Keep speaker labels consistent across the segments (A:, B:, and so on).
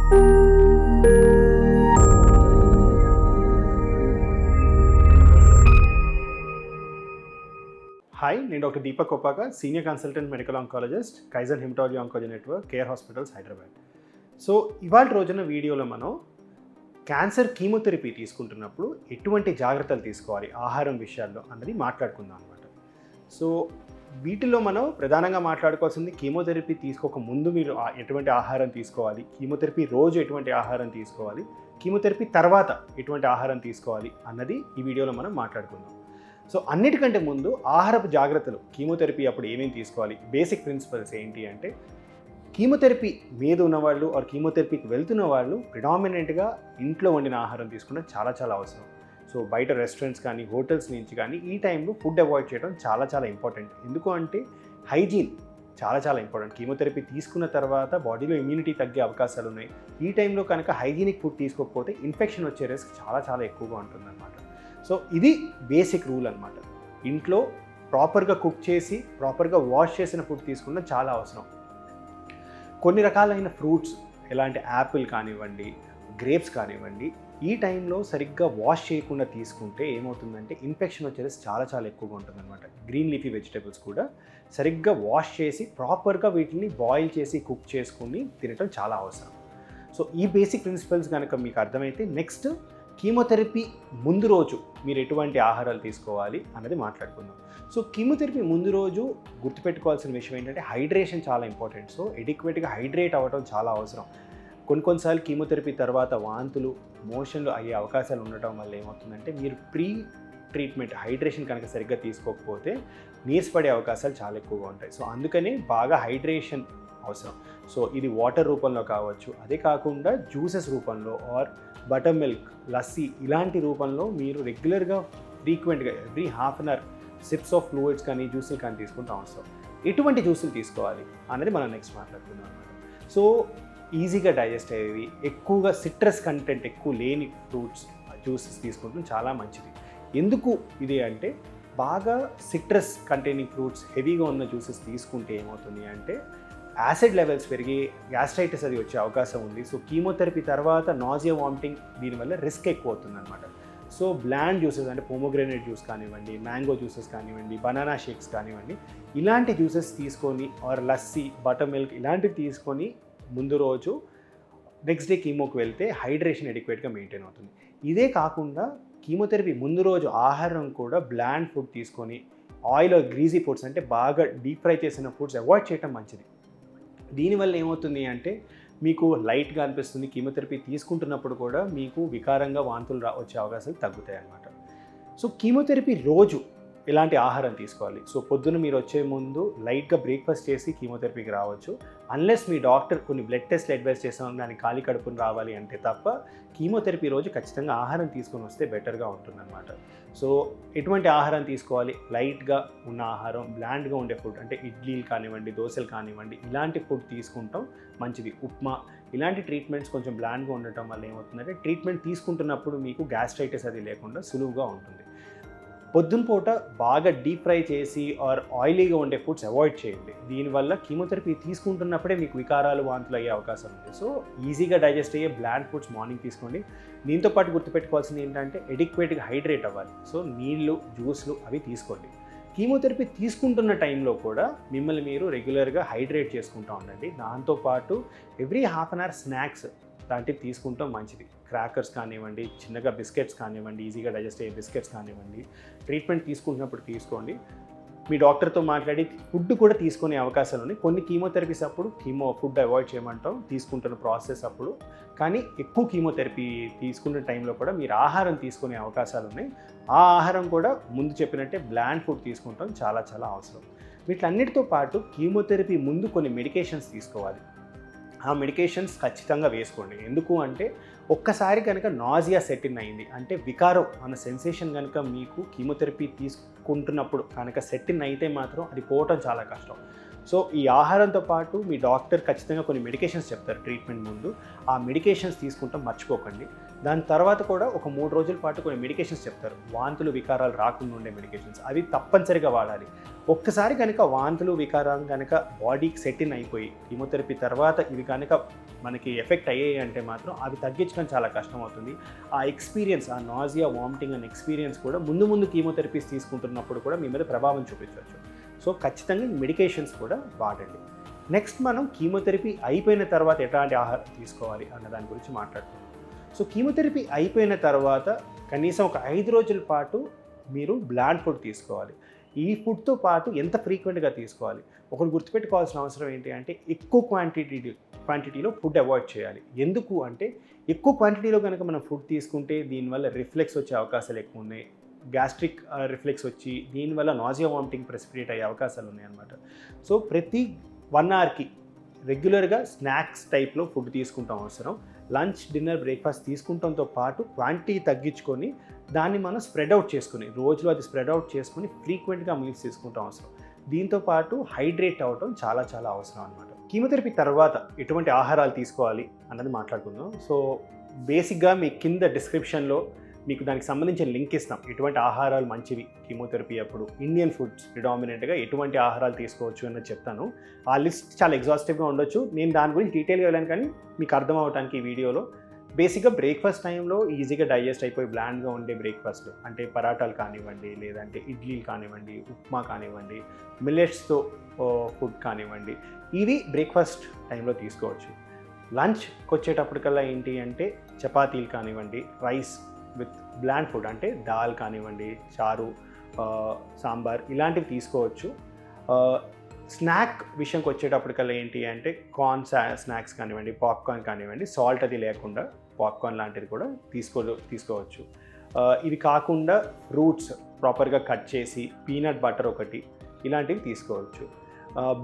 A: Hi, నేను doctor Deepak Koppaka, senior consultant medical oncologist, Kaiser haematology oncology network, Care Hospitals, Hyderabad. So ఇవాళ రోజున వీడియోలో మనం క్యాన్సర్ కీమోథెరపీ తీసుకుంటున్నప్పుడు ఎటువంటి జాగ్రత్తలు తీసుకోవాలి ఆహారం విషయాల్లో అన్నది మాట్లాడుకుందాం అనమాట. సో వీటిలో మనం ప్రధానంగా మాట్లాడుకోవాల్సింది కీమోథెరపీ తీసుకోక ముందు మీరు ఎటువంటి ఆహారం తీసుకోవాలి, కీమోథెరపీ రోజు ఎటువంటి ఆహారం తీసుకోవాలి, కీమోథెరపీ తర్వాత ఎటువంటి ఆహారం తీసుకోవాలి అన్నది ఈ వీడియోలో మనం మాట్లాడుకుందాం. సో అన్నిటికంటే ముందు ఆహారపు జాగ్రత్తలు, కీమోథెరపీ అప్పుడు ఏమేమి తీసుకోవాలి, బేసిక్ ప్రిన్సిపల్స్ ఏంటి అంటే, కీమోథెరపీ మీద ఉన్నవాళ్ళు ఆర్ కీమోథెరపీకి వెళ్తున్న వాళ్ళు ప్రిడామినెంట్గా ఇంట్లో వండిన ఆహారం తీసుకుంటే చాలా అవసరం. సో బయట రెస్టారెంట్స్ కానీ హోటల్స్ నుంచి కానీ ఈ టైంలో ఫుడ్ అవాయిడ్ చేయడం చాలా ఇంపార్టెంట్. ఎందుకు అంటే హైజీన్ చాలా ఇంపార్టెంట్. కీమోథెరపీ తీసుకున్న తర్వాత బాడీలో ఇమ్యూనిటీ తగ్గే అవకాశాలు ఉన్నాయి. ఈ టైంలో కనుక హైజీనిక్ ఫుడ్ తీసుకోకపోతే ఇన్ఫెక్షన్ వచ్చే రిస్క్ చాలా ఎక్కువగా ఉంటుందన్నమాట. సో ఇది బేసిక్ రూల్ అనమాట. ఇంట్లో ప్రాపర్గా కుక్ చేసి ప్రాపర్గా వాష్ చేసిన ఫుడ్ తీసుకున్న చాలా అవసరం. కొన్ని రకాలైన ఫ్రూట్స్, ఎలాంటి యాపిల్ కానివ్వండి, గ్రేప్స్ కానివ్వండి, ఈ టైంలో సరిగ్గా వాష్ చేయకుండా తీసుకుంటే ఏమవుతుందంటే ఇన్ఫెక్షన్ వచ్చేసి చాలా ఎక్కువగా ఉంటుందన్నమాట. గ్రీన్ లీఫీ వెజిటేబుల్స్ కూడా సరిగ్గా వాష్ చేసి ప్రాపర్గా వీటిని బాయిల్ చేసి కుక్ చేసుకుని తినటం చాలా అవసరం. సో ఈ బేసిక్ ప్రిన్సిపల్స్ కనుక మీకు అర్థమైతే నెక్స్ట్ కీమోథెరపీ ముందు రోజు మీరు ఎటువంటి ఆహారాలు తీసుకోవాలి అన్నది మాట్లాడుకుందాం. సో కీమోథెరపీ ముందు రోజు గుర్తుపెట్టుకోవాల్సిన విషయం ఏంటంటే హైడ్రేషన్ చాలా ఇంపార్టెంట్. సో ఎడిక్వేట్గా హైడ్రేట్ అవ్వడం చాలా అవసరం. కొన్నిసార్లు కీమోథెరపీ తర్వాత వాంతులు, మోషన్లు అయ్యే అవకాశాలు ఉండటం వల్ల ఏమవుతుందంటే మీరు ప్రీ ట్రీట్మెంట్ హైడ్రేషన్ కనుక సరిగ్గా తీసుకోకపోతే నీరసపడే అవకాశాలు చాలా ఎక్కువగా ఉంటాయి. సో అందుకని బాగా హైడ్రేషన్ అవసరం. సో ఇది వాటర్ రూపంలో కావచ్చు, అదే కాకుండా జ్యూసెస్ రూపంలో ఆర్ బటర్ మిల్క్, లస్సీ ఇలాంటి రూపంలో మీరు రెగ్యులర్గా ఫ్రీక్వెంట్గా every half an hour sips of fluids కానీ జ్యూసులు కానీ తీసుకుంటూ అవసరం. ఎటువంటి జ్యూసులు తీసుకోవాలి అనేది మనం నెక్స్ట్ మాట్లాడుకుందాం అన్నమాట. సో ఈజీగా డైజెస్ట్ అయ్యేవి, ఎక్కువగా సిట్రస్ కంటెంట్ ఎక్కువ లేని ఫ్రూట్స్ జ్యూసెస్ తీసుకుంటాం చాలా మంచిది. ఎందుకు ఇది అంటే బాగా సిట్రస్ కంటైనింగ్ ఫ్రూట్స్ హెవీగా ఉన్న జ్యూసెస్ తీసుకుంటే ఏమవుతుంది అంటే యాసిడ్ లెవెల్స్ పెరిగి గ్యాస్ట్రైటిస్ అది వచ్చే అవకాశం ఉంది. సో కీమోథెరపీ తర్వాత నాజియా, వామిటింగ్ దీనివల్ల రిస్క్ ఎక్కువ అవుతుంది అనమాట. సో బ్లాండ్ జ్యూసెస్ అంటే పోమోగ్రానేట్ జ్యూస్ కానివ్వండి, మ్యాంగో జ్యూసెస్ కానివ్వండి, బనానా షేక్స్ కానివ్వండి, ఇలాంటి జ్యూసెస్ తీసుకొని ఆర్ లస్సీ, బటర్ మిల్క్ ఇలాంటివి తీసుకొని ముందు రోజు నెక్స్ట్ డే కీమోకి వెళ్తే హైడ్రేషన్ ఎడిక్వేట్గా మెయింటైన్ అవుతుంది. ఇదే కాకుండా కీమోథెరపీ ముందు రోజు ఆహారం కూడా బ్లాండ్ ఫుడ్ తీసుకొని ఆయిల్ ఆర్ గ్రీజీ ఫుడ్స్ అంటే బాగా డీప్ ఫ్రై చేసిన ఫుడ్స్ అవాయిడ్ చేయడం మంచిది. దీనివల్ల ఏమవుతుంది అంటే మీకు లైట్గా అనిపిస్తుంది, కీమోథెరపీ తీసుకుంటున్నప్పుడు కూడా మీకు వికారంగా వాంతులు వచ్చే అవకాశాలు తగ్గుతాయి అన్నమాట. సో కీమోథెరపీ రోజు ఎలాంటి ఆహారం తీసుకోవాలి? సో పొద్దున్న మీరు వచ్చే ముందు లైట్గా బ్రేక్ఫాస్ట్ చేసి కీమోథెరపీకి రావచ్చు. అన్లెస్ మీ డాక్టర్ కొన్ని బ్లడ్ టెస్ట్లు అడ్వైస్ చేసాం దానికి ఖాళీ కడుపుని రావాలి అంటే తప్ప కీమోథెరపీ రోజు ఖచ్చితంగా ఆహారం తీసుకొని వస్తే బెటర్గా ఉంటుందన్నమాట. సో ఎటువంటి ఆహారం తీసుకోవాలి? లైట్గా ఉన్న ఆహారం, బ్లాండ్గా ఉండే ఫుడ్ అంటే ఇడ్లీలు కానివ్వండి, దోశలు కానివ్వండి, ఇలాంటి ఫుడ్ తీసుకుంటాం మంచిది. ఉప్మా ఇలాంటి ట్రీట్మెంట్స్ కొంచెం బ్లాండ్గా ఉండటం వల్ల ఏమవుతుందంటే ట్రీట్మెంట్ తీసుకుంటున్నప్పుడు మీకు గ్యాస్ట్రైటిస్ అది లేకుండా సులువుగా ఉంటుంది. పొద్దున పూట బాగా డీప్ ఫ్రై చేసి ఆర్ ఆయిలీగా ఉండే ఫుడ్స్ అవాయిడ్ చేయండి. దీనివల్ల కీమోథెరపీ తీసుకుంటున్నప్పుడే మీకు వికారాలు, వాంతులు అయ్యే అవకాశం ఉంది. సో ఈజీగా డైజెస్ట్ అయ్యే బ్లాండ్ ఫుడ్స్ మార్నింగ్ తీసుకోండి. దీంతో పాటు గుర్తుపెట్టుకోవాల్సింది ఏంటంటే ఎడిక్వేట్గా హైడ్రేట్ అవ్వాలి. సో నీళ్ళు, జ్యూస్లు అవి తీసుకోండి. కీమోథెరపీ తీసుకుంటున్న టైంలో కూడా మిమ్మల్ని మీరు రెగ్యులర్గా హైడ్రేట్ చేసుకుంటూ ఉండండి. దాంతోపాటు every half an hour snacks లాంటివి తీసుకుంటాం మంచిది. క్రాకర్స్ కానివ్వండి, చిన్నగా బిస్కెట్స్ కానివ్వండి, ఈజీగా డైజెస్ట్ అయ్యే బిస్కెట్స్ కానివ్వండి, ట్రీట్మెంట్ తీసుకుంటున్నప్పుడు తీసుకోండి. మీ డాక్టర్తో మాట్లాడి ఫుడ్ కూడా తీసుకునే అవకాశాలు ఉన్నాయి. కొన్ని కీమోథెరపీస్ అప్పుడు ఫుడ్ అవాయిడ్ చేయమంటాం తీసుకుంటున్న ప్రాసెస్ అప్పుడు. కానీ ఎక్కువ కీమోథెరపీ తీసుకునే టైంలో కూడా మీరు ఆహారం తీసుకునే అవకాశాలు ఉన్నాయి. ఆ ఆహారం కూడా ముందు చెప్పినట్టే బ్లాండ్ ఫుడ్ తీసుకుంటాం చాలా అవసరం. వీటన్నిటితో పాటు కీమోథెరపీ ముందు కొన్ని మెడికేషన్స్ తీసుకోవాలి. ఆ మెడికేషన్స్ ఖచ్చితంగా వేసుకోండి. ఎందుకు అంటే ఒక్కసారి కనుక నాజియా సెట్ ఇన్ అయింది అంటే వికారం అన్న సెన్సేషన్ కనుక మీకు కీమోథెరపీ తీసుకుంటున్నప్పుడు కనుక సెట్ ఇన్ అయితే మాత్రం అది పోవటం చాలా కష్టం. సో ఈ ఆహారంతో పాటు మీ డాక్టర్ ఖచ్చితంగా కొన్ని మెడికేషన్స్ చెప్తారు ట్రీట్మెంట్ ముందు. ఆ మెడికేషన్స్ తీసుకుంటాం మర్చిపోకండి. దాని తర్వాత కూడా ఒక 3 రోజుల పాటు కొన్ని మెడికేషన్స్ చెప్తారు, వాంతులు వికారాలు రాకుండా ఉండే మెడికేషన్స్. అవి తప్పనిసరిగా వాడాలి. ఒక్కసారి కనుక వాంతులు వికారాలు కనుక బాడీకి సెట్ ఇన్ అయిపోయి కీమోథెరపీ తర్వాత ఇవి కనుక మనకి ఎఫెక్ట్ అయ్యాయి అంటే మాత్రం అవి తగ్గించడం చాలా కష్టం అవుతుంది. ఆ ఎక్స్పీరియన్స్, ఆ నాజియా, వామిటింగ్ అనే ఎక్స్పీరియన్స్ కూడా ముందు కీమోథెరపీస్ తీసుకుంటున్నప్పుడు కూడా మీ మీద ప్రభావం చూపించవచ్చు. సో ఖచ్చితంగా మెడికేషన్స్ కూడా వాడండి. నెక్స్ట్ మనం కీమోథెరపీ అయిపోయిన తర్వాత ఎలాంటి ఆహారం తీసుకోవాలి అన్న దాని గురించి మాట్లాడుతున్నాం. సో కీమోథెరపీ అయిపోయిన తర్వాత కనీసం ఒక 5 రోజుల పాటు మీరు బ్లాండ్ ఫుడ్ తీసుకోవాలి. ఈ ఫుడ్తో పాటు ఎంత ఫ్రీక్వెంట్గా తీసుకోవాలి? ఒకటి గుర్తుపెట్టుకోవాల్సిన అవసరం ఏంటి అంటే ఎక్కువ క్వాంటిటీలో ఫుడ్ అవాయిడ్ చేయాలి. ఎందుకు అంటే ఎక్కువ క్వాంటిటీలో కనుక మనం ఫుడ్ తీసుకుంటే దీనివల్ల రిఫ్లెక్స్ వచ్చే అవకాశాలు ఎక్కువ ఉన్నాయి. గ్యాస్ట్రిక్ రిఫ్లెక్స్ వచ్చి దీనివల్ల నాజియా, వామిటింగ్ ప్రెసిపిటేట్ అయ్యే అవకాశాలు ఉన్నాయన్నమాట. సో ప్రతి 1 అవర్కి రెగ్యులర్గా స్నాక్స్ టైప్లో ఫుడ్ తీసుకుంటాం అవసరం. లంచ్, డిన్నర్, బ్రేక్ఫాస్ట్ తీసుకుంటాంతో పాటు క్వాంటిటీ తగ్గించుకొని దాన్ని మనం స్ప్రెడ్ అవుట్ చేసుకుని రోజులో అది స్ప్రెడ్ అవుట్ చేసుకుని ఫ్రీక్వెంట్గా మీల్స్ తీసుకుంటాం అవసరం. దీంతో పాటు హైడ్రేట్ అవ్వడం చాలా చాలా అవసరం అనమాట. కీమోథెరపీ తర్వాత ఎటువంటి ఆహారాలు తీసుకోవాలి అన్నది మాట్లాడుకుందాం. సో బేసిక్గా మీ కింద డిస్క్రిప్షన్లో మీకు దానికి సంబంధించిన లింక్ ఇస్తాం. ఎటువంటి ఆహారాలు మంచివి కీమోథెరపీ అప్పుడు, ఇండియన్ ఫుడ్స్ ప్రిడామినెంట్గా ఎటువంటి ఆహారాలు తీసుకోవచ్చు అన్నది చెప్తాను. ఆ లిస్ట్ చాలా ఎగ్జాస్టివ్గా ఉండొచ్చు. నేను దాని గురించి డీటెయిల్గా వెళ్ళాను, కానీ మీకు అర్థం అవడానికి ఈ వీడియోలో బేసిక్గా బ్రేక్ఫాస్ట్ టైంలో ఈజీగా డైజెస్ట్ అయిపోయి బ్లాండ్గా ఉండే బ్రేక్ఫాస్ట్లు అంటే పరాటాలు కానివ్వండి, లేదంటే ఇడ్లీలు కానివ్వండి, ఉప్మా కానివ్వండి, మిల్లెట్స్తో ఫుడ్ కానివ్వండి, ఇవి బ్రేక్ఫాస్ట్ టైంలో తీసుకోవచ్చు. లంచ్కి వచ్చేటప్పటికల్లా ఏంటి అంటే చపాతీలు కానివ్వండి, రైస్ విత్ బ్లాండ్ ఫుడ్ అంటే దాల్ కానివ్వండి, చారు, సాంబార్ ఇలాంటివి తీసుకోవచ్చు. స్నాక్ విషయంకి వచ్చేటప్పటికల్లా ఏంటి అంటే కార్న్ స్నాక్స్ కానివ్వండి, పాప్కార్న్ కానివ్వండి, సాల్ట్ అది లేకుండా పాప్కార్న్ లాంటిది కూడా తీసుకోవచ్చు. ఇవి కాకుండా ఫ్రూట్స్ ప్రాపర్గా కట్ చేసి పీనట్ బటర్ ఒకటి ఇలాంటివి తీసుకోవచ్చు.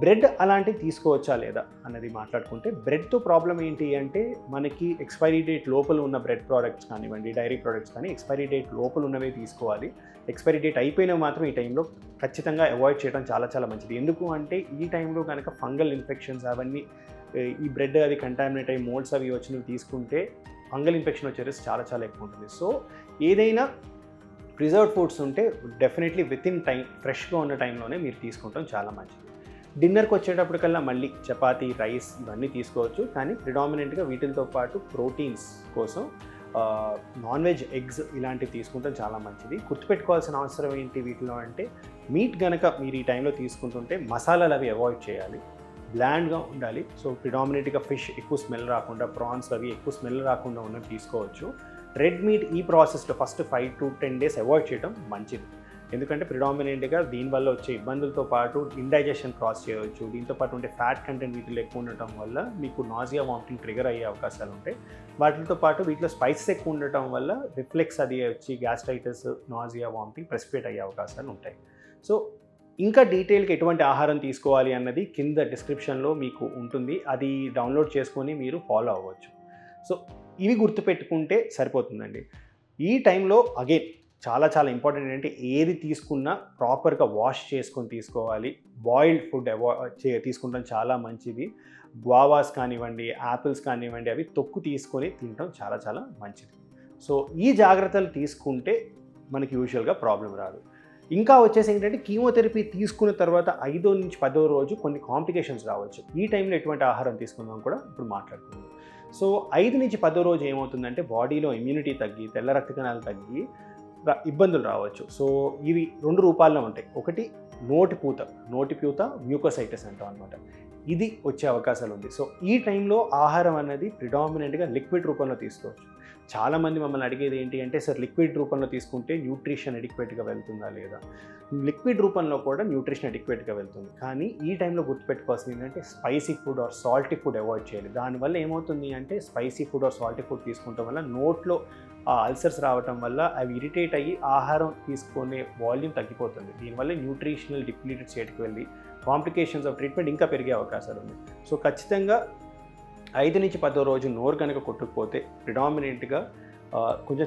A: బ్రెడ్ అలాంటివి తీసుకోవచ్చా లేదా అన్నది మాట్లాడుకుంటే, బ్రెడ్తో ప్రాబ్లం ఏంటి అంటే మనకి ఎక్స్పైరీ డేట్ లోపల ఉన్న బ్రెడ్ ప్రోడక్ట్స్ కానివ్వండి, డైరీ ప్రోడక్ట్స్ కానీ ఎక్స్పైరీ డేట్ లోపల ఉన్నవే తీసుకోవాలి. ఎక్స్పైరీ డేట్ అయిపోయినవి మాత్రం ఈ టైంలో ఖచ్చితంగా అవాయిడ్ చేయడం చాలా చాలా మంచిది. ఎందుకు అంటే ఈ టైంలో కనుక ఫంగల్ ఇన్ఫెక్షన్స్ అవన్నీ ఈ బ్రెడ్ అది కంటామినేట్ అయ్యి మోల్డ్స్ అవి వచ్చినవి తీసుకుంటే ఫంగల్ ఇన్ఫెక్షన్ వచ్చే రిస్క్ చాలా చాలా ఎక్కువ ఉంటుంది. సో ఏదైనా ప్రిజర్వ్డ్ ఫుడ్స్ ఉంటే డెఫినెట్లీ విత్ ఇన్ టైం ఫ్రెష్గా ఉన్న టైంలోనే మీరు తీసుకుంటాం చాలా మంచిది. డిన్నర్కి వచ్చేటప్పటికల్లా మళ్ళీ చపాతీ, రైస్ ఇవన్నీ తీసుకోవచ్చు, కానీ ప్రిడామినెంట్గా వీటితో పాటు ప్రోటీన్స్ కోసం నాన్ వెజ్, ఎగ్స్ ఇలాంటివి తీసుకుంటాం చాలా మంచిది. గుర్తుపెట్టుకోవాల్సిన అవసరం ఏంటి వీటిలో అంటే, మీట్ కనుక మీరు ఈ టైంలో తీసుకుంటుంటే మసాలాలు అవి అవాయిడ్ చేయాలి, బ్లాండ్గా ఉండాలి. సో ప్రిడామినెంట్గా ఫిష్ ఎక్కువ స్మెల్ రాకుండా, ప్రాన్స్ అవి ఎక్కువ స్మెల్ రాకుండా ఉన్నవి తీసుకోవచ్చు. రెడ్ మీట్ ఈ ప్రాసెస్లో ఫస్ట్ 5 to 10 days అవాయిడ్ చేయడం మంచిది. ఎందుకంటే ప్రిడామినెంట్గా దీనివల్ల వచ్చే ఇబ్బందులతో పాటు ఇండైజెషన్ క్రాస్ చేయవచ్చు. దీంతో పాటు ఉండే ఫ్యాట్ కంటెంట్ వీటిలో ఎక్కువ ఉండటం వల్ల మీకు నాజియా, వామిటింగ్ ట్రిగర్ అయ్యే అవకాశాలు ఉంటాయి. వాటితో పాటు వీటిలో స్పైసెస్ ఎక్కువ ఉండటం వల్ల రిఫ్లెక్స్ అది వచ్చి గ్యాస్ట్రైటిస్, నాజియా, వామిటింగ్ ప్రెసిపిటేట్ అయ్యే అవకాశాలు ఉంటాయి. సో ఇంకా డీటెయిల్గా ఎటువంటి ఆహారం తీసుకోవాలి అన్నది కింద డిస్క్రిప్షన్లో మీకు ఉంటుంది. అది డౌన్లోడ్ చేసుకొని మీరు ఫాలో అవ్వచ్చు. సో ఇవి గుర్తుపెట్టుకుంటే సరిపోతుందండి. ఈ టైంలో అగైన్ చాలా చాలా ఇంపార్టెంట్ ఏంటంటే ఏది తీసుకున్నా ప్రాపర్గా వాష్ చేసుకొని తీసుకోవాలి. బాయిల్డ్ ఫుడ్ తీసుకుంటాం చాలా మంచిది. గ్వావాస్ కానివ్వండి, యాపిల్స్ కానివ్వండి, అవి తొక్కు తీసుకొని తినడం చాలా చాలా మంచిది. సో ఈ జాగ్రత్తలు తీసుకుంటే మనకి యూజువల్గా ప్రాబ్లం రాదు. ఇంకా వచ్చేసి ఏంటంటే కీమోథెరపీ తీసుకున్న తర్వాత 5వ నుంచి 10వ రోజు కొన్ని కాంప్లికేషన్స్ రావచ్చు. ఈ టైంలో ఎటువంటి ఆహారం తీసుకుందాం కూడా ఇప్పుడు మాట్లాడుకుందాం. సో 5 నుంచి 10వ రోజు ఏమవుతుందంటే బాడీలో ఇమ్యూనిటీ తగ్గి, తెల్ల రక్త కణాలు తగ్గి ఇబ్బందులు రావచ్చు. సో ఇవి 2 రూపాల్లో ఉంటాయి. ఒకటి నోటిపూత మ్యూకోసైటిస్ అంటాం అనమాట. ఇది వచ్చే అవకాశాలు ఉంది. సో ఈ టైంలో ఆహారం అనేది ప్రిడామినెంట్గా లిక్విడ్ రూపంలో తీసుకోవచ్చు. చాలామంది మమ్మల్ని అడిగేది ఏంటి అంటే, సార్ లిక్విడ్ రూపంలో తీసుకుంటే న్యూట్రిషన్ అడిక్వేట్గా వెళ్తుందా లేదా? లిక్విడ్ రూపంలో కూడా న్యూట్రిషన్ అడిక్వేట్గా వెళ్తుంది. కానీ ఈ టైంలో గుర్తుపెట్టుకోవాల్సింది ఏంటంటే spicy food or salty food avoid చేయాలి. దానివల్ల ఏమవుతుంది అంటే spicy food or salty food తీసుకుంటాం వల్ల నోట్లో అల్సర్స్ రావటం వల్ల అవి ఇరిటేట్ అయ్యి ఆహారం తీసుకునే వాల్యూమ్ తగ్గిపోతుంది. దీనివల్ల న్యూట్రిషనల్ డిప్లీటెడ్ స్టేట్కి వెళ్ళి కాంప్లికేషన్స్ ఆఫ్ ట్రీట్మెంట్ ఇంకా పెరిగే అవకాశాలు ఉన్నాయి. సో ఖచ్చితంగా 5 నుంచి 10వ రోజు నోరు కనుక కొట్టుకుపోతే ప్రిడామినెంట్గా కొంచెం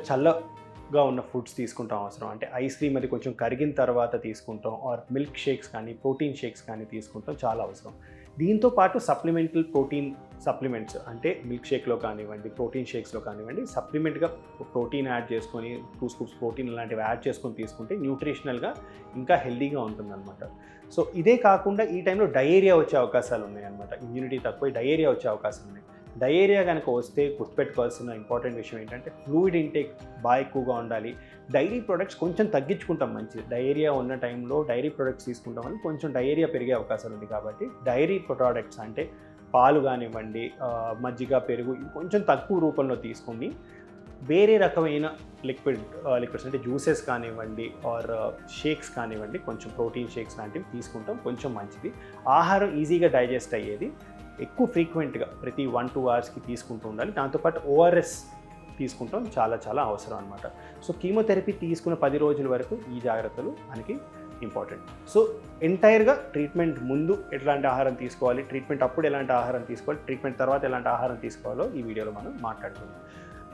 A: కూల్గా ఉన్న ఫుడ్స్ తీసుకుంటాం అవసరం. అంటే ఐస్ క్రీమ్ అది కొంచెం కరిగిన తర్వాత తీసుకుంటాం, ఆర్ మిల్క్ షేక్స్ కానీ ప్రోటీన్ షేక్స్ కానీ తీసుకుంటాం చాలా అవసరం. దీంతో పాటు సప్లిమెంటల్ ప్రోటీన్ సప్లిమెంట్స్ అంటే మిల్క్ షేక్లో కానివ్వండి, ప్రోటీన్ షేక్స్లో కానివ్వండి, సప్లిమెంట్గా ప్రోటీన్ యాడ్ చేసుకొని 2 స్కూప్స్ ప్రోటీన్ ఇలాంటివి యాడ్ చేసుకొని తీసుకుంటే న్యూట్రిషనల్గా ఇంకా హెల్తీగా ఉంటుందన్నమాట. సో ఇదే కాకుండా ఈ టైంలో డయేరియా వచ్చే అవకాశాలు ఉన్నాయన్నమాట. ఇమ్యూనిటీ తక్కువ డయేరియా వచ్చే అవకాశాలు ఉన్నాయి. డయేరియా కనుక వస్తే గుర్తుపెట్టుకోవాల్సిన ఇంపార్టెంట్ విషయం ఏంటంటే ఫ్లూయిడ్ ఇంటేక్ బాగా ఎక్కువగా ఉండాలి. డైరీ ప్రొడక్ట్స్ కొంచెం తగ్గించుకుంటాం మంచిది. డయేరియా ఉన్న టైంలో డైరీ ప్రొడక్ట్స్ తీసుకుంటాం వల్ల కొంచెం డయేరియా పెరిగే అవకాశం ఉంది. కాబట్టి డైరీ ప్రొడక్ట్స్ అంటే పాలు కానివ్వండి, మజ్జిగ, పెరుగు కొంచెం తక్కువ రూపంలో తీసుకుని వేరే రకమైన లిక్విడ్స్ అంటే జ్యూసెస్ కానివ్వండి ఆర్ షేక్స్ కానివ్వండి, కొంచెం ప్రోటీన్ షేక్స్ లాంటివి తీసుకుంటాం కొంచెం మంచిది. ఆహారం ఈజీగా డైజెస్ట్ అయ్యేది. ఎక్కువ ఫ్రీక్వెంట్గా ప్రతి 1-2 అవర్స్కి తీసుకుంటూ ఉండాలి. దాంతోపాటు ఓఆర్ఎస్ తీసుకుంటాం చాలా చాలా అవసరం అనమాట. సో కీమోథెరపీ తీసుకున్న 10 రోజుల వరకు ఈ జాగ్రత్తలు మనకి ఇంపార్టెంట్. సో ఎంటైర్గా ట్రీట్మెంట్ ముందు ఎట్లాంటి ఆహారం తీసుకోవాలి, ట్రీట్మెంట్ అప్పుడు ఎలాంటి ఆహారం తీసుకోవాలి, ట్రీట్మెంట్ తర్వాత ఎలాంటి ఆహారం తీసుకోవాలో ఈ వీడియోలో మనం మాట్లాడుకుందాం.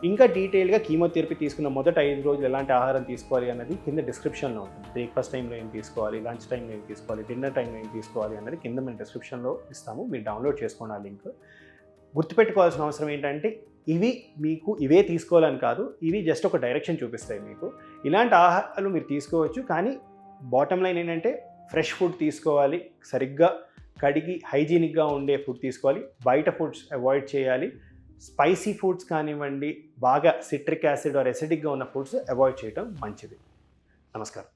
A: ఇంకా డీటెయిల్గా కీమోథెరపీ తీసుకున్న మొదట 5 రోజులు ఎలాంటి ఆహారం తీసుకోవాలి అన్నది కింద డిస్క్రిప్షన్లో ఉంటుంది. బ్రేక్ఫాస్ట్ టైంలో ఏం తీసుకోవాలి, లంచ్ టైంలో ఏం తీసుకోవాలి, డిన్నర్ టైంలో ఏం తీసుకోవాలి అన్నది కింద మేము డిస్క్రిప్షన్లో ఇస్తాము. మీరు డౌన్లోడ్ చేసుకోండి ఆ లింక్. గుర్తుపెట్టుకోవాల్సిన అవసరం ఏంటంటే ఇవి మీకు ఇవే తీసుకోవాలని కాదు, ఇవి జస్ట్ ఒక డైరెక్షన్ చూపిస్తాయి మీకు. ఇలాంటి ఆహారాలు మీరు తీసుకోవచ్చు, కానీ బాటమ్ లైన్ ఏంటంటే ఫ్రెష్ ఫుడ్ తీసుకోవాలి, సరిగ్గా కడిగి హైజీనిక్గా ఉండే ఫుడ్ తీసుకోవాలి, బయట ఫుడ్స్ అవాయిడ్ చేయాలి. స్పైసీ ఫుడ్స్ కానివ్వండి, బాగా సిట్రిక్ యాసిడ్ ఆర్ ఎసిడిక్గా ఉన్న ఫుడ్స్ అవాయిడ్ చేయడం మంచిది. నమస్కారం.